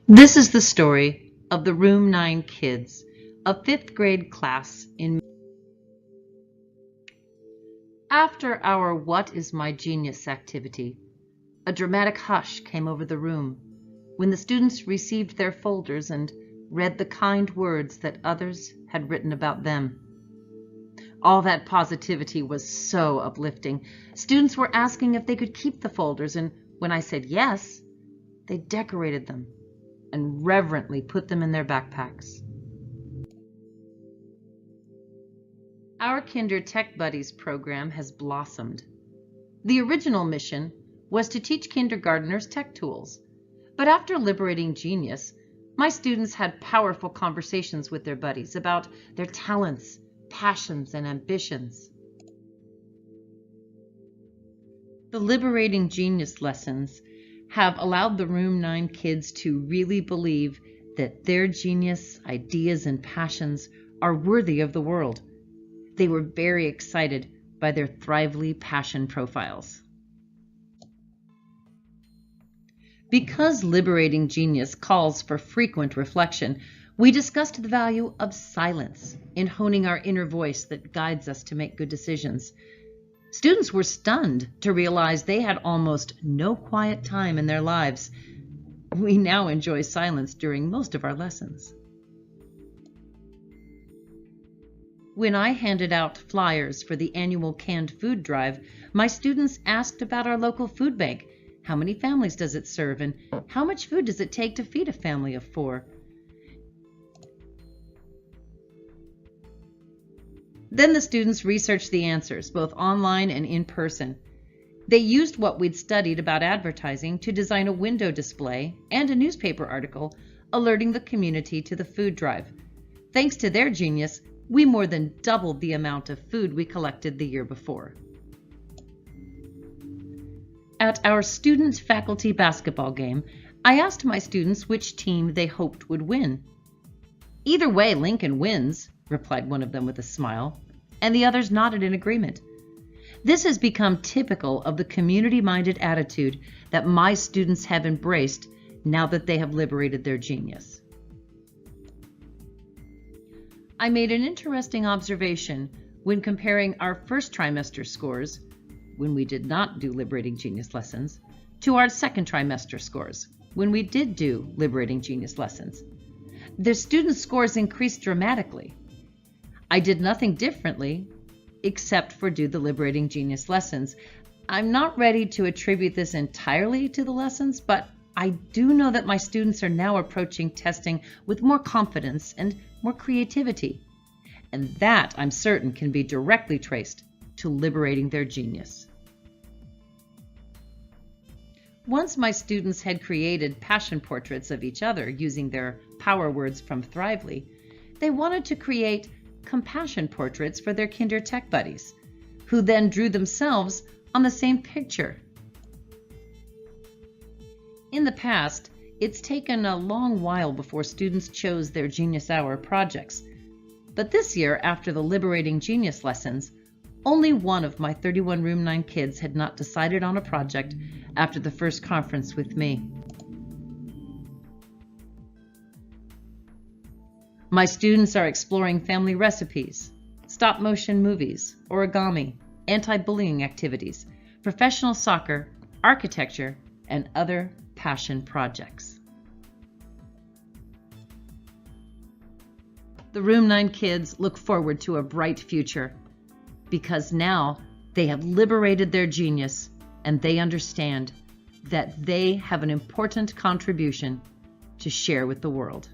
This is the story of the Room 9 kids, a 5th grade class in. After our What is My Genius activity, a dramatic hush came over the room when the students received their folders and read the kind words that others had written about them. All that positivity was so uplifting. Students were asking if they could keep the folders, and when I said yes, they decorated them and reverently put them in their backpacks. Our Kinder Tech Buddies program has blossomed. The original mission was to teach kindergartners tech tools, but after Liberating Genius, my students had powerful conversations with their buddies about their talents, passions, and ambitions. The Liberating Genius lessons have allowed the Room 9 kids to really believe that their genius, ideas, and passions are worthy of the world. They were very excited by their Thrively passion profiles. Because Liberating Genius calls for frequent reflection, we discussed the value of silence in honing our inner voice that guides us to make good decisions. Students were stunned to realize they had almost no quiet time in their lives. We now enjoy silence during most of our lessons. When I handed out flyers for the annual canned food drive, my students asked about our local food bank. How many families does it serve, and how much food does it take to feed a family of 4? Then the students researched the answers, both online and in person. They used what we'd studied about advertising to design a window display and a newspaper article alerting the community to the food drive. Thanks to their genius, we more than doubled the amount of food we collected the year before. At our student-faculty basketball game, I asked my students which team they hoped would win. "Either way, Lincoln wins," replied one of them with a smile, and the others nodded in agreement. This has become typical of the community-minded attitude that my students have embraced now that they have liberated their genius. I made an interesting observation when comparing our first trimester scores, when we did not do Liberating Genius lessons, to our second trimester scores, when we did do Liberating Genius lessons. The students' scores increased dramatically. I did nothing differently except for do the Liberating Genius lessons. I'm not ready to attribute this entirely to the lessons, but I do know that my students are now approaching testing with more confidence and more creativity. And that, I'm certain, can be directly traced to liberating their genius. Once my students had created passion portraits of each other using their power words from Thrively, they wanted to create compassion portraits for their Kinder Tech buddies, who then drew themselves on the same picture. In the past, it's taken a long while before students chose their Genius Hour projects. But this year, after the Liberating Genius lessons, only one of my 31 Room 9 kids had not decided on a project after the first conference with me. My students are exploring family recipes, stop-motion movies, origami, anti-bullying activities, professional soccer, architecture, and other passion projects. The Room 9 kids look forward to a bright future because now they have liberated their genius and they understand that they have an important contribution to share with the world.